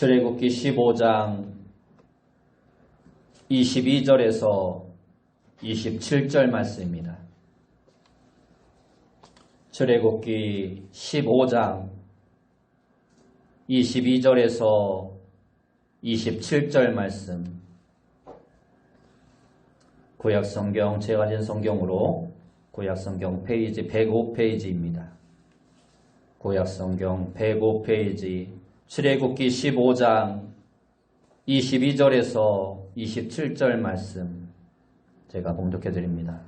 출애굽기 15장 22절에서 27절 말씀입니다. 출애굽기 15장 22절에서 27절 말씀, 구약성경 제가 가진 성경으로 구약성경 페이지 105페이지입니다. 구약성경 105페이지 출애굽기 15장 22절에서 27절 말씀 제가 봉독해 드립니다.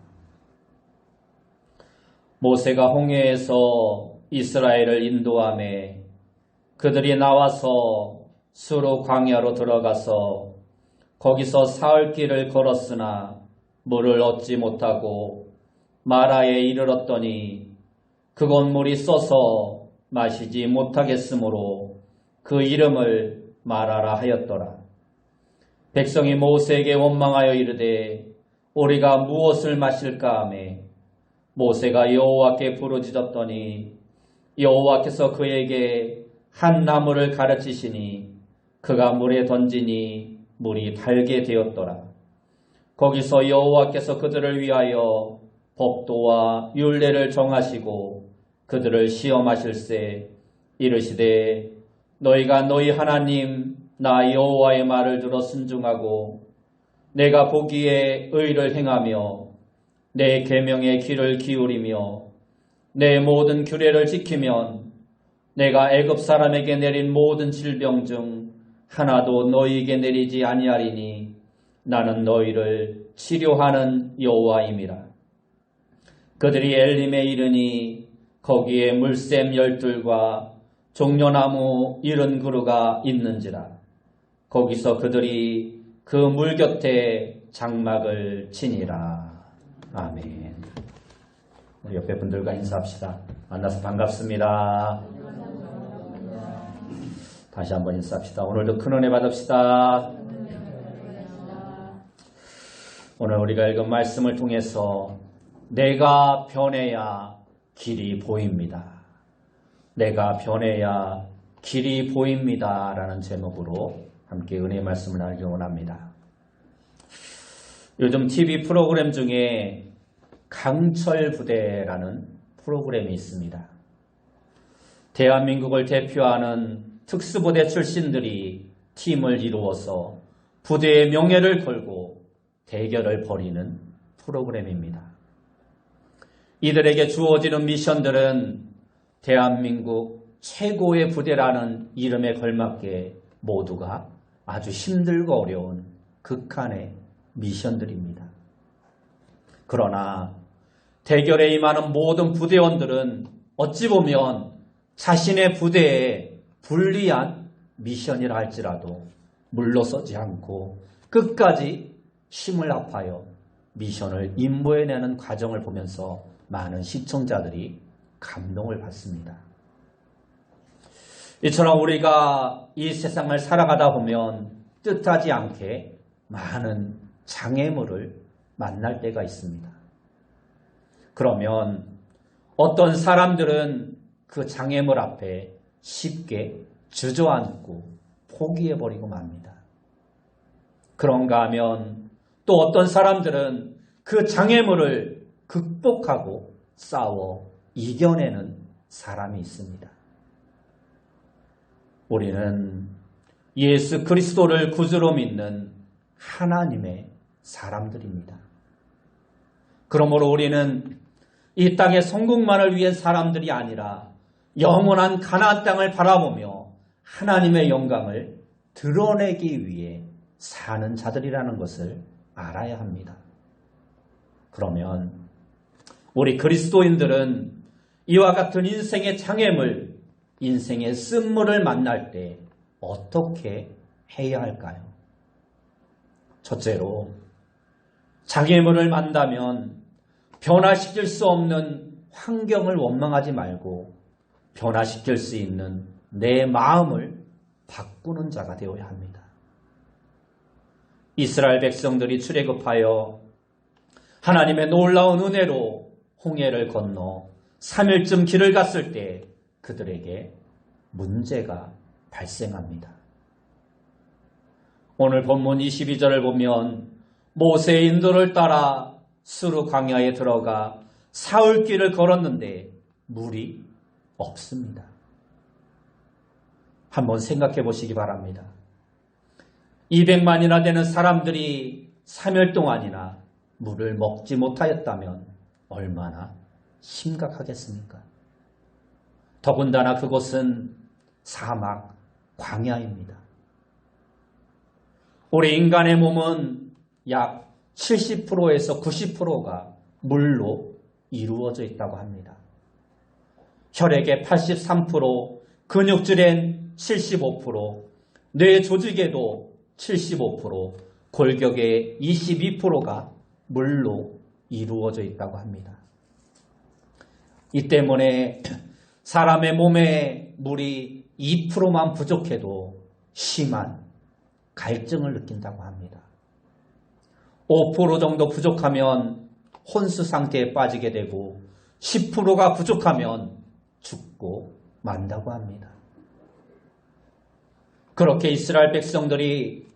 모세가 홍해에서 이스라엘을 인도하매 그들이 나와서 수르 광야로 들어가서 거기서 사흘 길을 걸었으나 물을 얻지 못하고 마라에 이르렀더니 그곳 물이 써서 마시지 못하겠으므로 그 이름을 마라라 하였더라. 백성이 모세에게 원망하여 이르되 우리가 무엇을 마실까 하매 모세가 여호와께 부르짖었더니 여호와께서 그에게 한 나무를 가르치시니 그가 물에 던지니 물이 달게 되었더라. 거기서 여호와께서 그들을 위하여 법도와 율례를 정하시고 그들을 시험하실세 이르시되 너희가 너희 하나님 나 여호와의 말을 들어 순종하고 내가 보기에 의를 행하며 내 계명에 귀를 기울이며 내 모든 규례를 지키면 내가 애굽 사람에게 내린 모든 질병 중 하나도 너희에게 내리지 아니하리니 나는 너희를 치료하는 여호와임이라. 그들이 엘림에 이르니 거기에 물샘 12과 종려나무 70그루가 있는지라. 거기서 그들이 그 물 곁에 장막을 치니라. 아멘. 우리 옆에 분들과 인사합시다. 만나서 반갑습니다. 다시 한번 인사합시다. 오늘도 큰 은혜 받읍시다. 오늘 우리가 읽은 말씀을 통해서 내가 변해야 길이 보입니다. 내가 변해야 길이 보입니다. 라는 제목으로 함께 은혜의 말씀을 나누기 원합니다. 요즘 TV 프로그램 중에 강철부대라는 프로그램이 있습니다. 대한민국을 대표하는 특수부대 출신들이 팀을 이루어서 부대의 명예를 걸고 대결을 벌이는 프로그램입니다. 이들에게 주어지는 미션들은 대한민국 최고의 부대라는 이름에 걸맞게 모두가 아주 힘들고 어려운 극한의 미션들입니다. 그러나 대결에 임하는 모든 부대원들은 어찌 보면 자신의 부대에 불리한 미션이라 할지라도 물러서지 않고 끝까지 힘을 합하여 미션을 임무해내는 과정을 보면서 많은 시청자들이 감동을 받습니다. 이처럼 우리가 이 세상을 살아가다 보면 뜻하지 않게 많은 장애물을 만날 때가 있습니다. 그러면 어떤 사람들은 그 장애물 앞에 쉽게 주저앉고 포기해버리고 맙니다. 그런가 하면 또 어떤 사람들은 그 장애물을 극복하고 싸워 이겨내는 사람이 있습니다. 우리는 예수 그리스도를 구주로 믿는 하나님의 사람들입니다. 그러므로 우리는 이 땅의 성공만을 위한 사람들이 아니라 영원한 가나안 땅을 바라보며 하나님의 영광을 드러내기 위해 사는 자들이라는 것을 알아야 합니다. 그러면 우리 그리스도인들은 이와 같은 인생의 장애물, 인생의 쓴물을 만날 때 어떻게 해야 할까요? 첫째로 장애물을 만나면 변화시킬 수 없는 환경을 원망하지 말고 변화시킬 수 있는 내 마음을 바꾸는 자가 되어야 합니다. 이스라엘 백성들이 출애굽하여 하나님의 놀라운 은혜로 홍해를 건너 3일쯤 길을 갔을 때 그들에게 문제가 발생합니다. 오늘 본문 22절을 보면 모세의 인도를 따라 스루 광야에 들어가 사흘 길을 걸었는데 물이 없습니다. 한번 생각해 보시기 바랍니다. 200만이나 되는 사람들이 3일 동안이나 물을 먹지 못하였다면 얼마나 심각하겠습니까? 더군다나 그곳은 사막, 광야입니다. 우리 인간의 몸은 약 70%에서 90%가 물로 이루어져 있다고 합니다. 혈액의 83%, 근육질엔 75%, 뇌 조직에도 75%, 골격의 22%가 물로 이루어져 있다고 합니다. 이 때문에 사람의 몸에 물이 2%만 부족해도 심한 갈증을 느낀다고 합니다. 5% 정도 부족하면 혼수 상태에 빠지게 되고 10%가 부족하면 죽고 만다고 합니다. 그렇게 이스라엘 백성들이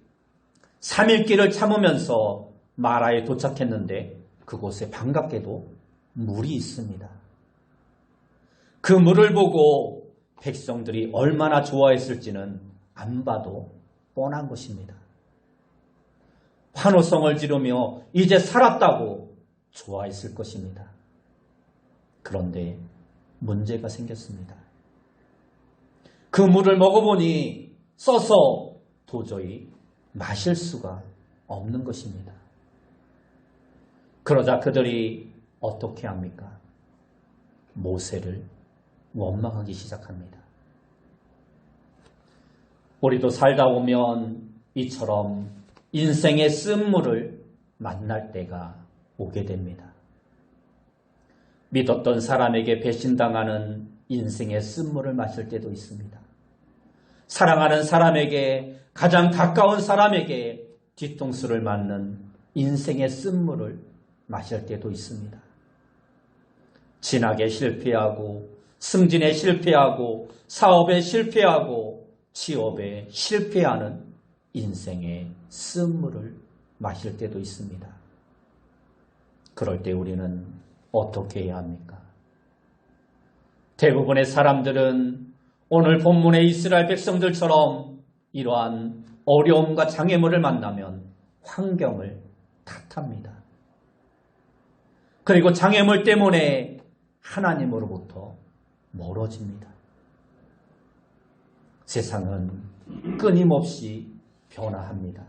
3일 길을 참으면서 마라에 도착했는데 그곳에 반갑게도 물이 있습니다. 그 물을 보고 백성들이 얼마나 좋아했을지는 안 봐도 뻔한 것입니다. 환호성을 지르며 이제 살았다고 좋아했을 것입니다. 그런데 문제가 생겼습니다. 그 물을 먹어보니 써서 도저히 마실 수가 없는 것입니다. 그러자 그들이 어떻게 합니까? 모세를 원망하기 시작합니다. 우리도 살다 보면 이처럼 인생의 쓴물을 만날 때가 오게 됩니다. 믿었던 사람에게 배신당하는 인생의 쓴물을 마실 때도 있습니다. 사랑하는 사람에게, 가장 가까운 사람에게 뒤통수를 맞는 인생의 쓴물을 마실 때도 있습니다. 진학에 실패하고, 승진에 실패하고, 사업에 실패하고, 취업에 실패하는 인생의 쓴물을 마실 때도 있습니다. 그럴 때 우리는 어떻게 해야 합니까? 대부분의 사람들은 오늘 본문의 이스라엘 백성들처럼 이러한 어려움과 장애물을 만나면 환경을 탓합니다. 그리고 장애물 때문에 하나님으로부터 멀어집니다. 세상은 끊임없이 변화합니다.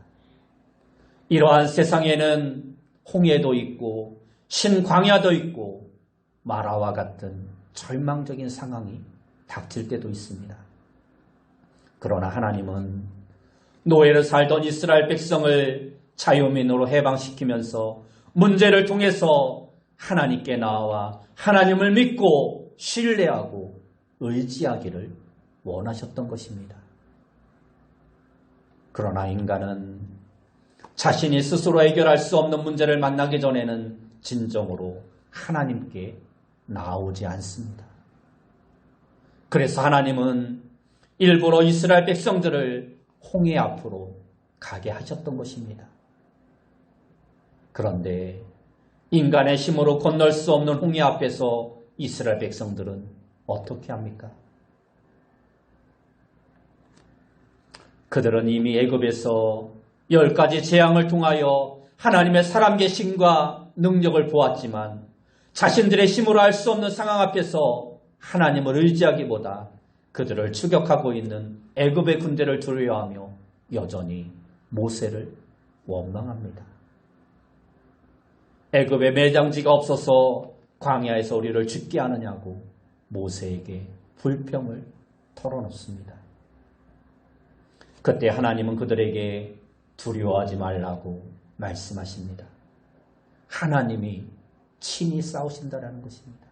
이러한 세상에는 홍해도 있고 신광야도 있고 마라와 같은 절망적인 상황이 닥칠 때도 있습니다. 그러나 하나님은 노예로 살던 이스라엘 백성을 자유민으로 해방시키면서 문제를 통해서 하나님께 나와 하나님을 믿고 신뢰하고 의지하기를 원하셨던 것입니다. 그러나 인간은 자신이 스스로 해결할 수 없는 문제를 만나기 전에는 진정으로 하나님께 나오지 않습니다. 그래서 하나님은 일부러 이스라엘 백성들을 홍해 앞으로 가게 하셨던 것입니다. 그런데 인간의 힘으로 건널 수 없는 홍해 앞에서 이스라엘 백성들은 어떻게 합니까? 그들은 이미 애굽에서 10가지 재앙을 통하여 하나님의 살아계심과 능력을 보았지만 자신들의 힘으로 할 수 없는 상황 앞에서 하나님을 의지하기보다 그들을 추격하고 있는 애굽의 군대를 두려워하며 여전히 모세를 원망합니다. 애굽에 매장지가 없어서 광야에서 우리를 죽게 하느냐고 모세에게 불평을 털어놓습니다. 그때 하나님은 그들에게 두려워하지 말라고 말씀하십니다. 하나님이 친히 싸우신다라는 것입니다.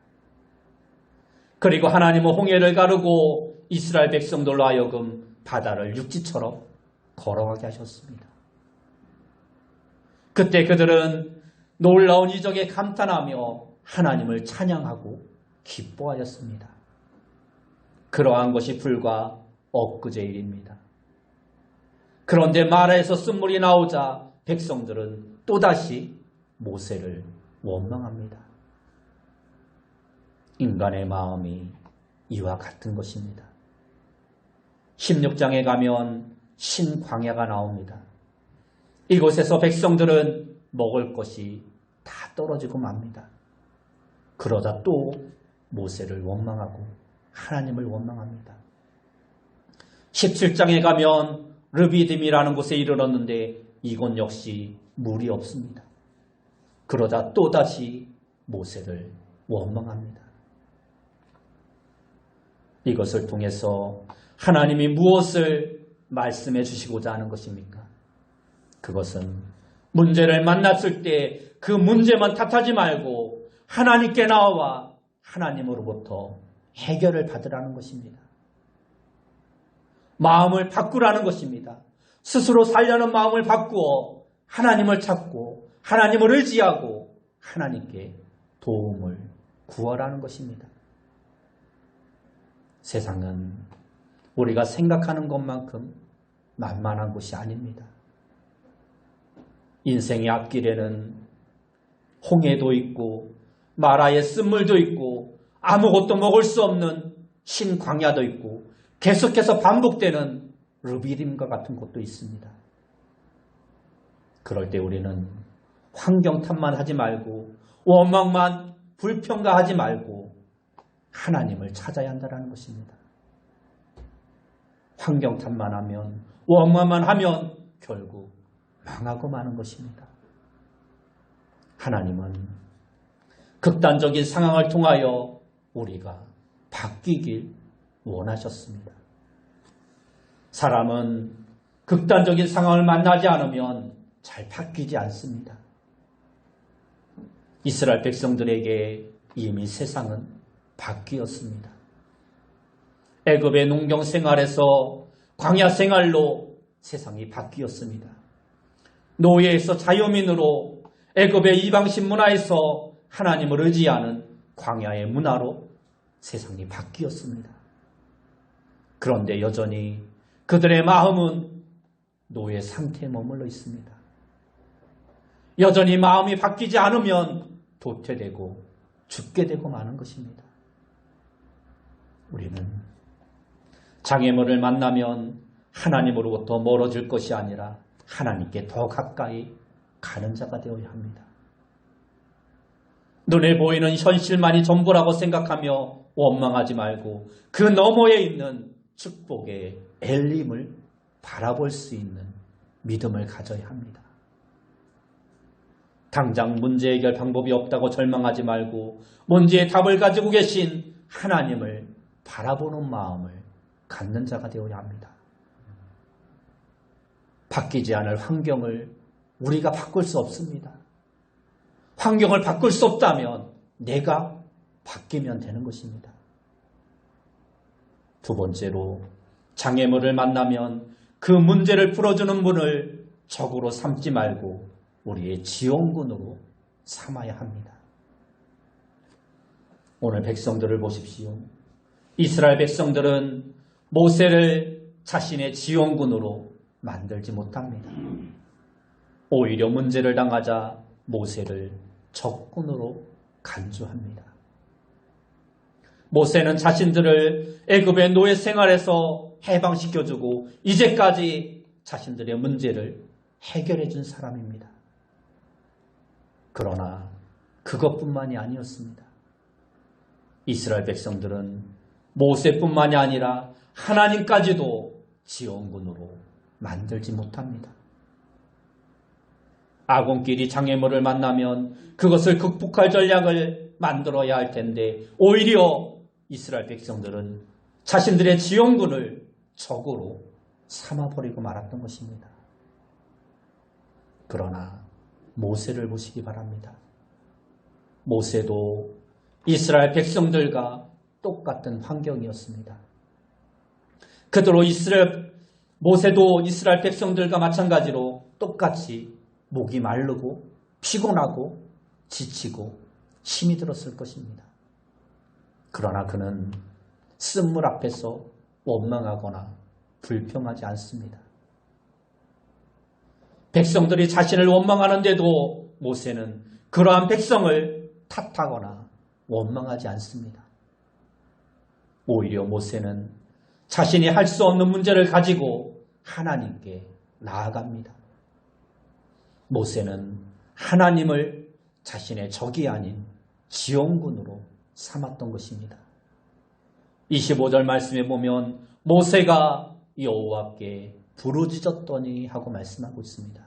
그리고 하나님은 홍해를 가르고 이스라엘 백성들로 하여금 바다를 육지처럼 걸어가게 하셨습니다. 그때 그들은 놀라운 이적에 감탄하며 하나님을 찬양하고 기뻐하였습니다. 그러한 것이 불과 엊그제 일입니다. 그런데 마라에서 쓴물이 나오자 백성들은 또다시 모세를 원망합니다. 인간의 마음이 이와 같은 것입니다. 16장에 가면 신광야가 나옵니다. 이곳에서 백성들은 먹을 것이 다 떨어지고 맙니다. 그러다 또 모세를 원망하고 하나님을 원망합니다. 17장에 가면 르비딤이라는 곳에 이르렀는데 이곳 역시 물이 없습니다. 그러자 또다시 모세를 원망합니다. 이것을 통해서 하나님이 무엇을 말씀해 주시고자 하는 것입니까? 그것은 문제를 만났을 때 그 문제만 탓하지 말고 하나님께 나와 하나님으로부터 해결을 받으라는 것입니다. 마음을 바꾸라는 것입니다. 스스로 살려는 마음을 바꾸어 하나님을 찾고 하나님을 의지하고 하나님께 도움을 구하라는 것입니다. 세상은 우리가 생각하는 것만큼 만만한 곳이 아닙니다. 인생의 앞길에는 홍해도 있고 마라의 쓴물도 있고 아무것도 먹을 수 없는 신광야도 있고 계속해서 반복되는 르비딤과 같은 곳도 있습니다. 그럴 때 우리는 환경 탓만 하지 말고 원망만 불평가하지 말고 하나님을 찾아야 한다는 것입니다. 환경 탓만 하면 원망만 하면 결국 망하고 마는 것입니다. 하나님은 극단적인 상황을 통하여 우리가 바뀌길 원하셨습니다. 사람은 극단적인 상황을 만나지 않으면 잘 바뀌지 않습니다. 이스라엘 백성들에게 이미 세상은 바뀌었습니다. 애굽의 농경 생활에서 광야 생활로 세상이 바뀌었습니다. 노예에서 자유민으로 애굽의 이방신 문화에서 하나님을 의지하는 광야의 문화로 세상이 바뀌었습니다. 그런데 여전히 그들의 마음은 노예 상태에 머물러 있습니다. 여전히 마음이 바뀌지 않으면 도태되고 죽게 되고 마는 것입니다. 우리는 장애물을 만나면 하나님으로부터 멀어질 것이 아니라 하나님께 더 가까이 가는 자가 되어야 합니다. 눈에 보이는 현실만이 전부라고 생각하며 원망하지 말고 그 너머에 있는 축복의 엘림을 바라볼 수 있는 믿음을 가져야 합니다. 당장 문제 해결 방법이 없다고 절망하지 말고 문제의 답을 가지고 계신 하나님을 바라보는 마음을 갖는 자가 되어야 합니다. 바뀌지 않을 환경을 우리가 바꿀 수 없습니다. 환경을 바꿀 수 없다면 내가 바뀌면 되는 것입니다. 두 번째로 장애물을 만나면 그 문제를 풀어주는 분을 적으로 삼지 말고 우리의 지원군으로 삼아야 합니다. 오늘 백성들을 보십시오. 이스라엘 백성들은 모세를 자신의 지원군으로 만들지 못합니다. 오히려 문제를 당하자 모세를 적군으로 간주합니다. 모세는 자신들을 애굽의 노예 생활에서 해방시켜주고 이제까지 자신들의 문제를 해결해 준 사람입니다. 그러나 그것뿐만이 아니었습니다. 이스라엘 백성들은 모세뿐만이 아니라 하나님까지도 지원군으로 만들지 못합니다. 아곤끼리 장애물을 만나면 그것을 극복할 전략을 만들어야 할 텐데 오히려 이스라엘 백성들은 자신들의 지원군을 적으로 삼아버리고 말았던 것입니다. 그러나 모세를 보시기 바랍니다. 모세도 이스라엘 백성들과 똑같은 환경이었습니다. 그대로 모세도 이스라엘 백성들과 마찬가지로 똑같이 목이 마르고 피곤하고 지치고 힘이 들었을 것입니다. 그러나 그는 쓴물 앞에서 원망하거나 불평하지 않습니다. 백성들이 자신을 원망하는데도 모세는 그러한 백성을 탓하거나 원망하지 않습니다. 오히려 모세는 자신이 할 수 없는 문제를 가지고 하나님께 나아갑니다. 모세는 하나님을 자신의 적이 아닌 지원군으로 삼았던 것입니다. 25절 말씀에 보면 모세가 여호와께 부르짖었더니 하고 말씀하고 있습니다.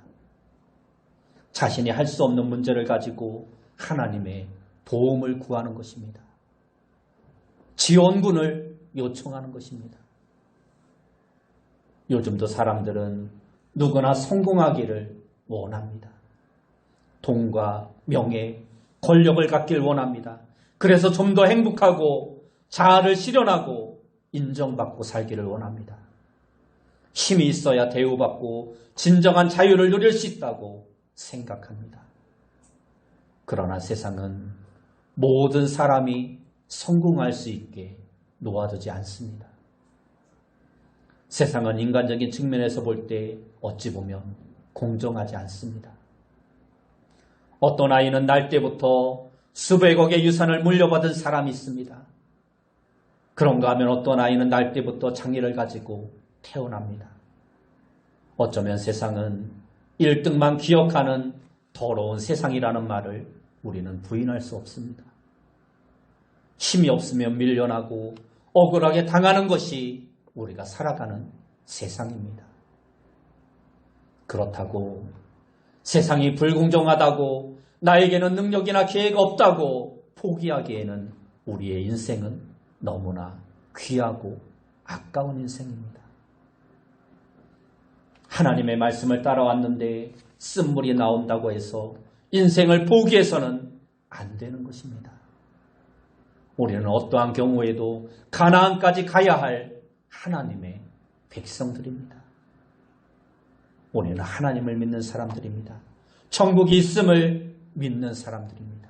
자신이 할 수 없는 문제를 가지고 하나님의 도움을 구하는 것입니다. 지원군을 요청하는 것입니다. 요즘도 사람들은 누구나 성공하기를 원합니다. 돈과 명예, 권력을 갖길 원합니다. 그래서 좀 더 행복하고 자아를 실현하고 인정받고 살기를 원합니다. 힘이 있어야 대우받고 진정한 자유를 누릴 수 있다고 생각합니다. 그러나 세상은 모든 사람이 성공할 수 있게 놓아두지 않습니다. 세상은 인간적인 측면에서 볼 때 어찌 보면 공정하지 않습니다. 어떤 아이는 날 때부터 수백억의 유산을 물려받은 사람이 있습니다. 그런가 하면 어떤 아이는 날 때부터 장애를 가지고 태어납니다. 어쩌면 세상은 1등만 기억하는 더러운 세상이라는 말을 우리는 부인할 수 없습니다. 힘이 없으면 밀려나고 억울하게 당하는 것이 우리가 살아가는 세상입니다. 그렇다고 세상이 불공정하다고 나에게는 능력이나 기회가 없다고 포기하기에는 우리의 인생은 너무나 귀하고 아까운 인생입니다. 하나님의 말씀을 따라왔는데 쓴물이 나온다고 해서 인생을 포기해서는 안 되는 것입니다. 우리는 어떠한 경우에도 가나안까지 가야 할 하나님의 백성들입니다. 우리는 하나님을 믿는 사람들입니다. 천국이 있음을 믿는 사람들입니다.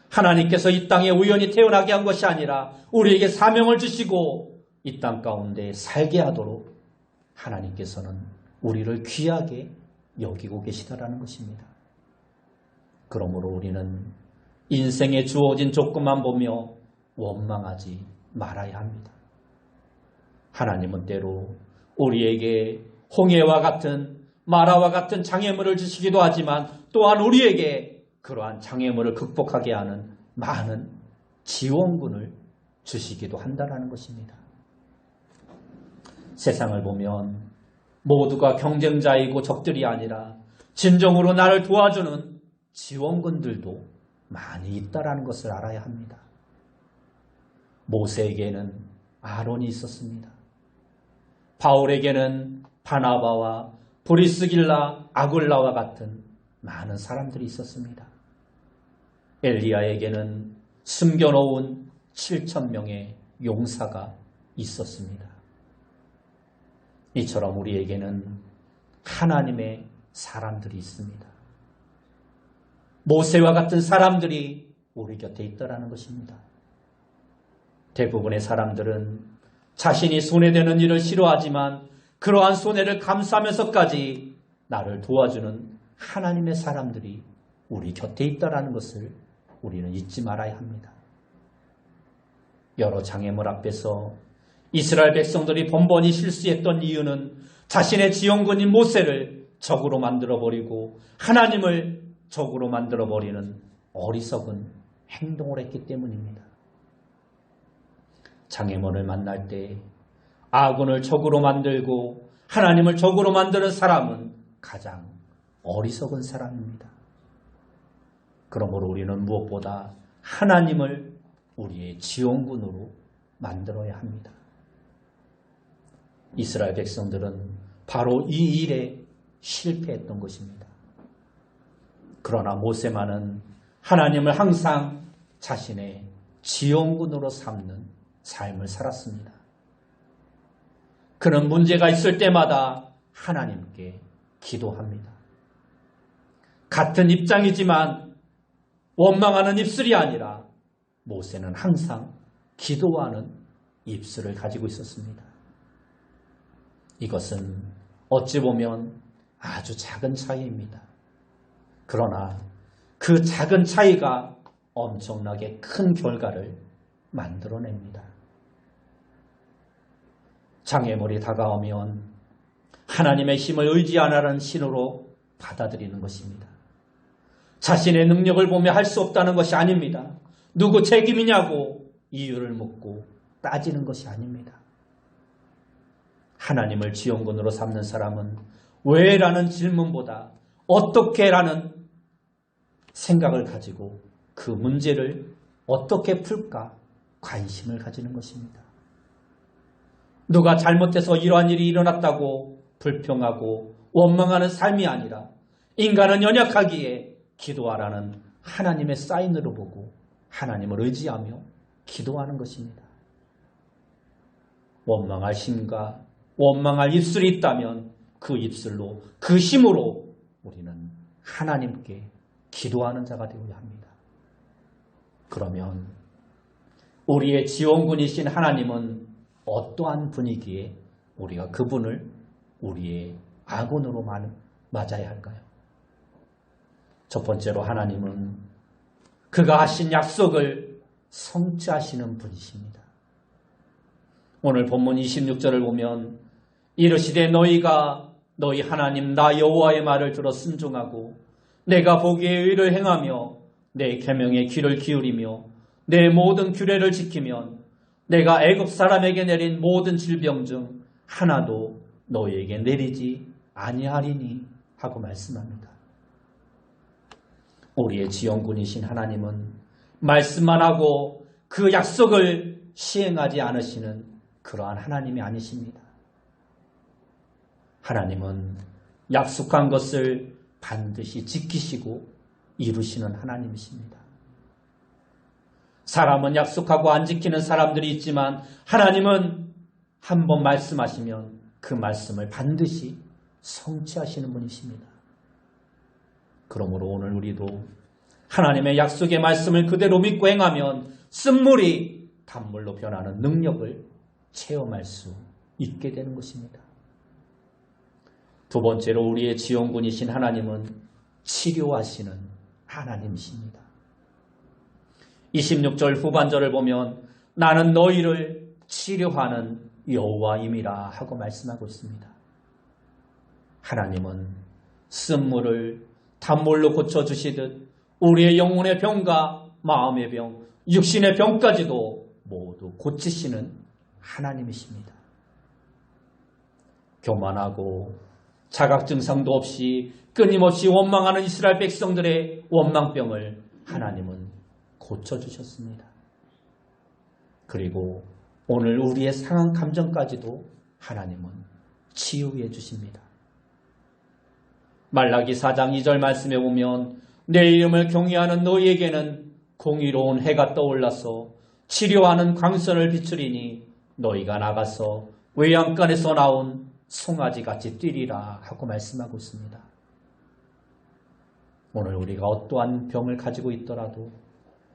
하나님께서 이 땅에 우연히 태어나게 한 것이 아니라 우리에게 사명을 주시고 이 땅 가운데 살게 하도록 하나님께서는 우리를 귀하게 여기고 계시다라는 것입니다. 그러므로 우리는 인생에 주어진 조건만 보며 원망하지 말아야 합니다. 하나님은 때로 우리에게 홍해와 같은 마라와 같은 장애물을 주시기도 하지만 또한 우리에게 그러한 장애물을 극복하게 하는 많은 지원군을 주시기도 한다는 것입니다. 세상을 보면 모두가 경쟁자이고 적들이 아니라 진정으로 나를 도와주는 지원군들도 많이 있다는 것을 알아야 합니다. 모세에게는 아론이 있었습니다. 바울에게는 바나바와 브리스길라, 아굴라와 같은 많은 사람들이 있었습니다. 엘리야에게는 숨겨놓은 7,000명의 용사가 있었습니다. 이처럼 우리에게는 하나님의 사람들이 있습니다. 모세와 같은 사람들이 우리 곁에 있다라는 것입니다. 대부분의 사람들은 자신이 손해되는 일을 싫어하지만 그러한 손해를 감수하면서까지 나를 도와주는 하나님의 사람들이 우리 곁에 있다라는 것을 우리는 잊지 말아야 합니다. 여러 장애물 앞에서 이스라엘 백성들이 번번이 실수했던 이유는 자신의 지원군인 모세를 적으로 만들어버리고 하나님을 적으로 만들어버리는 어리석은 행동을 했기 때문입니다. 장애물을 만날 때 아군을 적으로 만들고 하나님을 적으로 만드는 사람은 가장 어리석은 사람입니다. 그러므로 우리는 무엇보다 하나님을 우리의 지원군으로 만들어야 합니다. 이스라엘 백성들은 바로 이 일에 실패했던 것입니다. 그러나 모세만은 하나님을 항상 자신의 지원군으로 삼는 삶을 살았습니다. 그는 문제가 있을 때마다 하나님께 기도합니다. 같은 입장이지만 원망하는 입술이 아니라 모세는 항상 기도하는 입술을 가지고 있었습니다. 이것은 어찌 보면 아주 작은 차이입니다. 그러나 그 작은 차이가 엄청나게 큰 결과를 만들어냅니다. 장애물이 다가오면 하나님의 힘을 의지하라는 신호로 받아들이는 것입니다. 자신의 능력을 보며 할 수 없다는 것이 아닙니다. 누구 책임이냐고 이유를 묻고 따지는 것이 아닙니다. 하나님을 지원군으로 삼는 사람은 왜? 라는 질문보다 어떻게? 라는 생각을 가지고 그 문제를 어떻게 풀까 관심을 가지는 것입니다. 누가 잘못해서 이러한 일이 일어났다고 불평하고 원망하는 삶이 아니라 인간은 연약하기에 기도하라는 하나님의 사인으로 보고 하나님을 의지하며 기도하는 것입니다. 원망할 힘과 원망할 입술이 있다면 그 입술로 그 힘으로 우리는 하나님께 기도하는 자가 되어야 합니다. 그러면 우리의 지원군이신 하나님은 어떠한 분위기에 우리가 그분을 우리의 아군으로 맞아야 할까요? 첫 번째로 하나님은 그가 하신 약속을 성취하시는 분이십니다. 오늘 본문 26절을 보면 이르시되 너희가 너희 하나님 나 여호와의 말을 들어 순종하고 내가 보기에 의를 행하며 내 계명에 귀를 기울이며 내 모든 규례를 지키면 내가 애굽 사람에게 내린 모든 질병 중 하나도 너희에게 내리지 아니하리니 하고 말씀합니다. 우리의 지원군이신 하나님은 말씀만 하고 그 약속을 시행하지 않으시는 그러한 하나님이 아니십니다. 하나님은 약속한 것을 반드시 지키시고 이루시는 하나님이십니다. 사람은 약속하고 안 지키는 사람들이 있지만 하나님은 한 번 말씀하시면 그 말씀을 반드시 성취하시는 분이십니다. 그러므로 오늘 우리도 하나님의 약속의 말씀을 그대로 믿고 행하면 쓴물이 단물로 변하는 능력을 체험할 수 있게 되는 것입니다. 두 번째로 우리의 지원군이신 하나님은 치료하시는 하나님이십니다. 26절 후반절을 보면 나는 너희를 치료하는 여호와임이라 하고 말씀하고 있습니다. 하나님은 쓴물을 단물로 고쳐주시듯 우리의 영혼의 병과 마음의 병, 육신의 병까지도 모두 고치시는 하나님이십니다. 교만하고 자각 증상도 없이 끊임없이 원망하는 이스라엘 백성들의 원망병을 하나님은 고쳐주셨습니다. 그리고 오늘 우리의 상한 감정까지도 하나님은 치유해 주십니다. 말라기 4장 2절 말씀에 보면 내 이름을 경외하는 너희에게는 공의로운 해가 떠올라서 치료하는 광선을 비추리니 너희가 나가서 외양간에서 나온 송아지같이 뛰리라 하고 말씀하고 있습니다. 오늘 우리가 어떠한 병을 가지고 있더라도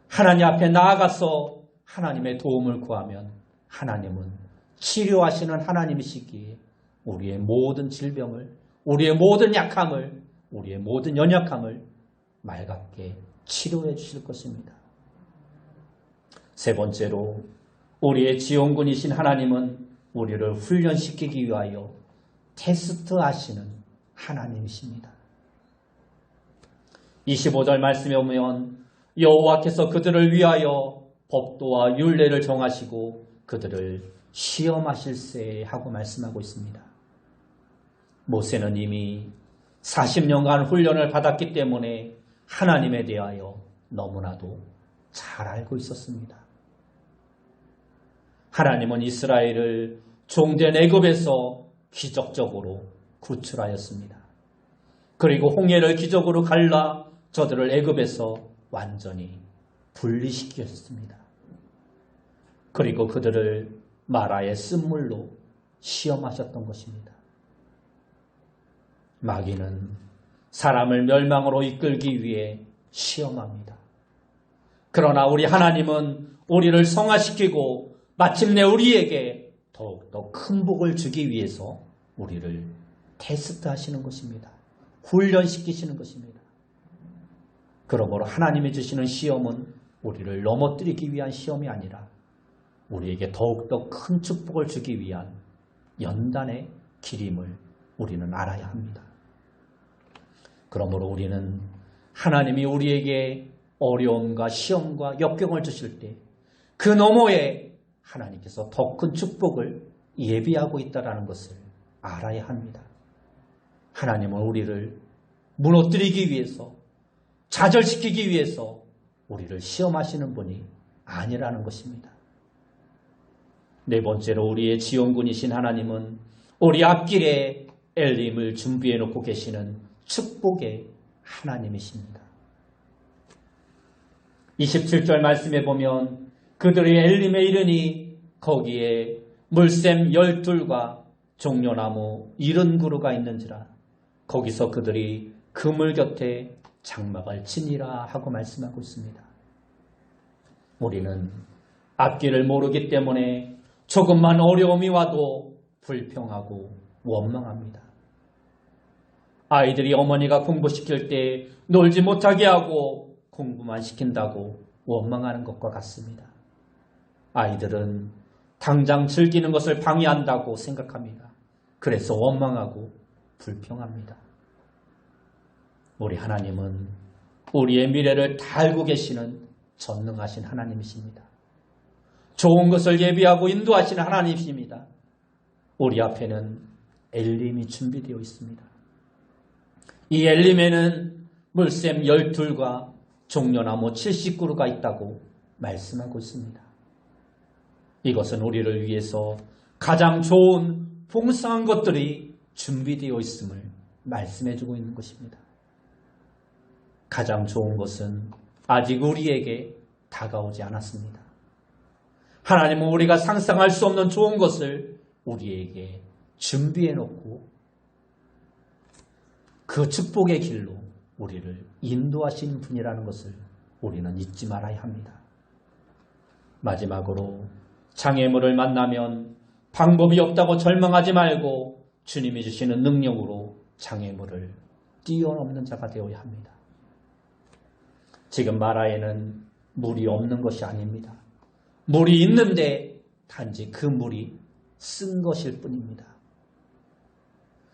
하나님 앞에 나아가서 하나님의 도움을 구하면 하나님은 치료하시는 하나님이시기에 우리의 모든 질병을, 우리의 모든 약함을, 우리의 모든 연약함을 맑게 치료해 주실 것입니다. 세 번째로 우리의 지원군이신 하나님은 우리를 훈련시키기 위하여 테스트하시는 하나님이십니다. 25절 말씀에 보면 여호와께서 그들을 위하여 법도와 율례를 정하시고 그들을 시험하실세 하고 말씀하고 있습니다. 모세는 이미 40년간 훈련을 받았기 때문에 하나님에 대하여 너무나도 잘 알고 있었습니다. 하나님은 이스라엘을 종된 애굽에서 기적적으로 구출하였습니다. 그리고 홍해를 기적으로 갈라 저들을 애굽에서 완전히 분리시키셨습니다. 그리고 그들을 마라의 쓴물로 시험하셨던 것입니다. 마귀는 사람을 멸망으로 이끌기 위해 시험합니다. 그러나 우리 하나님은 우리를 성화시키고 마침내 우리에게 더욱더 큰 복을 주기 위해서 우리를 테스트 하시는 것입니다. 훈련시키시는 것입니다. 그러므로 하나님이 주시는 시험은 우리를 넘어뜨리기 위한 시험이 아니라 우리에게 더욱더 큰 축복을 주기 위한 연단의 길임을 우리는 알아야 합니다. 그러므로 우리는 하나님이 우리에게 어려움과 시험과 역경을 주실 때 그 너머에 하나님께서 더 큰 축복을 예비하고 있다는 것을 알아야 합니다. 하나님은 우리를 무너뜨리기 위해서, 좌절시키기 위해서 우리를 시험하시는 분이 아니라는 것입니다. 네 번째로 우리의 지원군이신 하나님은 우리 앞길에 엘림을 준비해 놓고 계시는 축복의 하나님이십니다. 27절 말씀에 보면 그들이 엘림에 이르니 거기에 물샘 12과 종려나무 70그루가 있는지라 거기서 그들이 그물 곁에 장막을 치니라 하고 말씀하고 있습니다. 우리는 앞길을 모르기 때문에 조금만 어려움이 와도 불평하고 원망합니다. 아이들이 어머니가 공부시킬 때 놀지 못하게 하고 공부만 시킨다고 원망하는 것과 같습니다. 아이들은 당장 즐기는 것을 방해한다고 생각합니다. 그래서 원망하고 불평합니다. 우리 하나님은 우리의 미래를 다 알고 계시는 전능하신 하나님이십니다. 좋은 것을 예비하고 인도하시는 하나님이십니다. 우리 앞에는 엘림이 준비되어 있습니다. 이 엘림에는 물샘 12과 종려나무 70그루가 있다고 말씀하고 있습니다. 이것은 우리를 위해서 가장 좋은 풍성한 것들이 준비되어 있음을 말씀해주고 있는 것입니다. 가장 좋은 것은 아직 우리에게 다가오지 않았습니다. 하나님은 우리가 상상할 수 없는 좋은 것을 우리에게 준비해 놓고 그 축복의 길로 우리를 인도하시는 분이라는 것을 우리는 잊지 말아야 합니다. 마지막으로 장애물을 만나면 방법이 없다고 절망하지 말고 주님이 주시는 능력으로 장애물을 뛰어넘는 자가 되어야 합니다. 지금 마라에는 물이 없는 것이 아닙니다. 물이 있는데 단지 그 물이 쓴 것일 뿐입니다.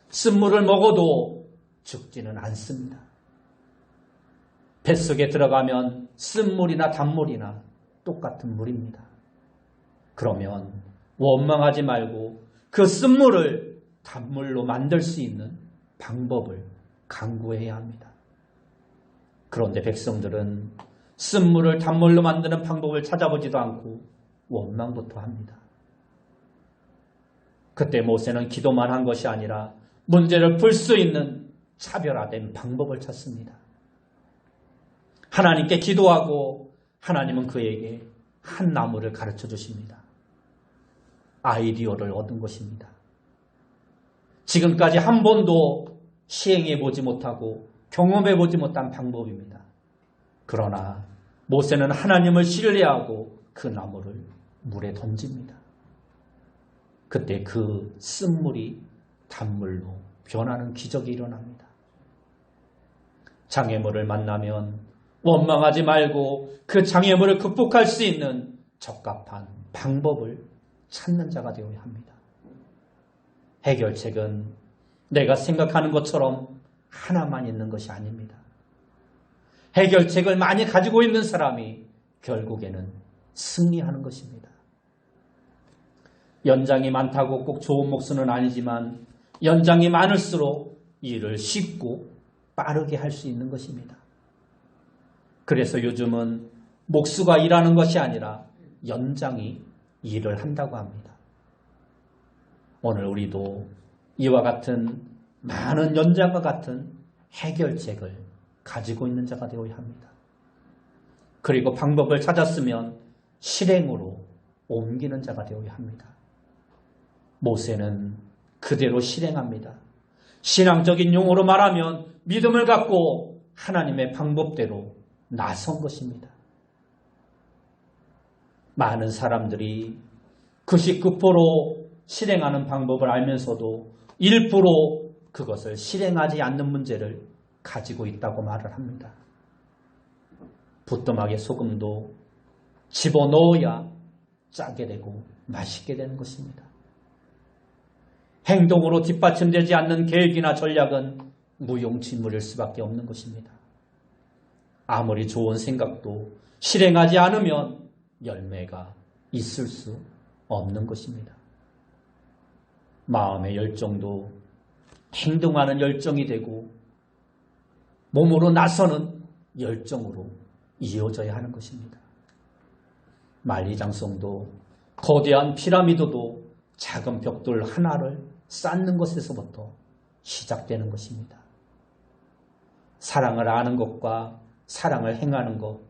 쓴 물을 먹어도 죽지는 않습니다. 뱃속에 들어가면 쓴 물이나 단물이나 똑같은 물입니다. 그러면 원망하지 말고 그 쓴물을 단물로 만들 수 있는 방법을 강구해야 합니다. 그런데 백성들은 쓴물을 단물로 만드는 방법을 찾아보지도 않고 원망부터 합니다. 그때 모세는 기도만 한 것이 아니라 문제를 풀 수 있는 차별화된 방법을 찾습니다. 하나님께 기도하고 하나님은 그에게 한 나무를 가르쳐 주십니다. 아이디어를 얻은 것입니다. 지금까지 한 번도 시행해 보지 못하고 경험해 보지 못한 방법입니다. 그러나 모세는 하나님을 신뢰하고 그 나무를 물에 던집니다. 그때 그 쓴물이 단물로 변하는 기적이 일어납니다. 장애물을 만나면 원망하지 말고 그 장애물을 극복할 수 있는 적합한 방법을 찾는 자가 되어야 합니다. 해결책은 내가 생각하는 것처럼 하나만 있는 것이 아닙니다. 해결책을 많이 가지고 있는 사람이 결국에는 승리하는 것입니다. 연장이 많다고 꼭 좋은 목수는 아니지만 연장이 많을수록 일을 쉽고 빠르게 할 수 있는 것입니다. 그래서 요즘은 목수가 일하는 것이 아니라 연장이 일을 한다고 합니다. 오늘 우리도 이와 같은 많은 연장과 같은 해결책을 가지고 있는 자가 되어야 합니다. 그리고 방법을 찾았으면 실행으로 옮기는 자가 되어야 합니다. 모세는 그대로 실행합니다. 신앙적인 용어로 말하면 믿음을 갖고 하나님의 방법대로 나선 것입니다. 많은 사람들이 99% 실행하는 방법을 알면서도 1% 그것을 실행하지 않는 문제를 가지고 있다고 말을 합니다. 부뚜막에 소금도 집어넣어야 짜게 되고 맛있게 되는 것입니다. 행동으로 뒷받침되지 않는 계획이나 전략은 무용지물일 수밖에 없는 것입니다. 아무리 좋은 생각도 실행하지 않으면 열매가 있을 수 없는 것입니다. 마음의 열정도 행동하는 열정이 되고 몸으로 나서는 열정으로 이어져야 하는 것입니다. 만리장성도 거대한 피라미드도 작은 벽돌 하나를 쌓는 것에서부터 시작되는 것입니다. 사랑을 아는 것과 사랑을 행하는 것,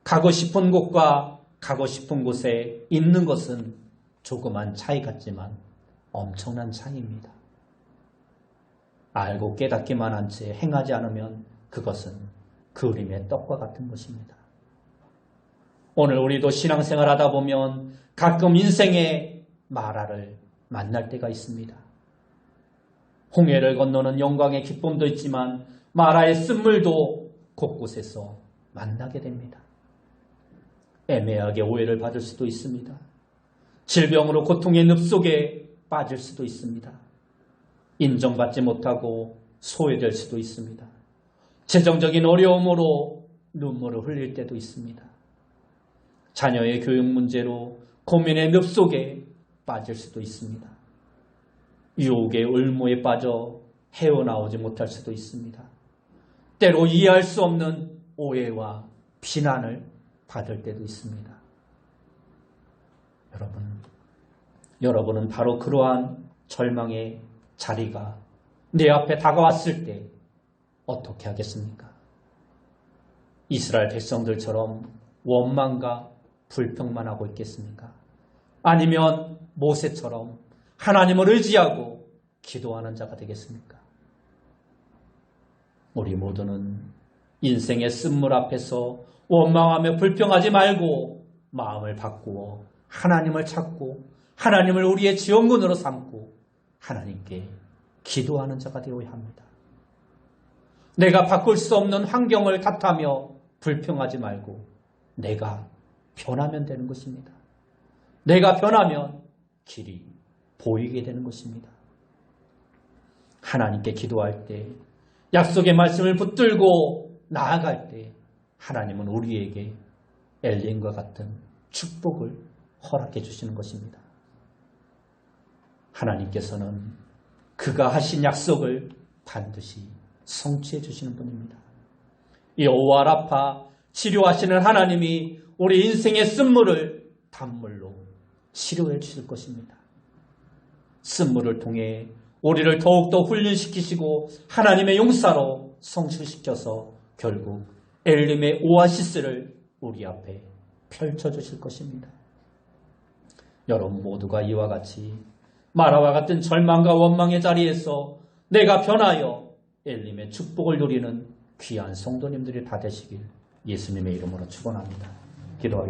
가고 싶은 곳과 가고 싶은 곳에 있는 것은 조그만 차이 같지만 엄청난 차이입니다. 알고 깨닫기만 한 채 행하지 않으면 그것은 그림의 떡과 같은 것입니다. 오늘 우리도 신앙생활 하다 보면 가끔 인생의 마라를 만날 때가 있습니다. 홍해를 건너는 영광의 기쁨도 있지만 마라의 쓴물도 곳곳에서 만나게 됩니다. 애매하게 오해를 받을 수도 있습니다. 질병으로 고통의 늪속에 빠질 수도 있습니다. 인정받지 못하고 소외될 수도 있습니다. 재정적인 어려움으로 눈물을 흘릴 때도 있습니다. 자녀의 교육 문제로 고민의 늪속에 빠질 수도 있습니다. 유혹의 을무에 빠져 헤어나오지 못할 수도 있습니다. 때로 이해할 수 없는 오해와 비난을 받을 때도 있습니다. 여러분은 바로 그러한 절망의 자리가 내 앞에 다가왔을 때 어떻게 하겠습니까? 이스라엘 백성들처럼 원망과 불평만 하고 있겠습니까? 아니면 모세처럼 하나님을 의지하고 기도하는 자가 되겠습니까? 우리 모두는 인생의 쓴물 앞에서 원망하며 불평하지 말고 마음을 바꾸어 하나님을 찾고 하나님을 우리의 지원군으로 삼고 하나님께 기도하는 자가 되어야 합니다. 내가 바꿀 수 없는 환경을 탓하며 불평하지 말고 내가 변하면 되는 것입니다. 내가 변하면 길이 보이게 되는 것입니다. 하나님께 기도할 때 약속의 말씀을 붙들고 나아갈 때 하나님은 우리에게 엘린과 같은 축복을 허락해 주시는 것입니다. 하나님께서는 그가 하신 약속을 반드시 성취해 주시는 분입니다. 여호와 라파 치료하시는 하나님이 우리 인생의 쓴물을 단물로 치료해 주실 것입니다. 쓴물을 통해 우리를 더욱더 훈련시키시고 하나님의 용사로 성취시켜서 결국 엘림의 오아시스를 우리 앞에 펼쳐주실 것입니다. 여러분 모두가 이와 같이 마라와 같은 절망과 원망의 자리에서 내가 변하여 엘림의 축복을 누리는 귀한 성도님들이 다 되시길 예수님의 이름으로 축원합니다. 기도하겠습니다.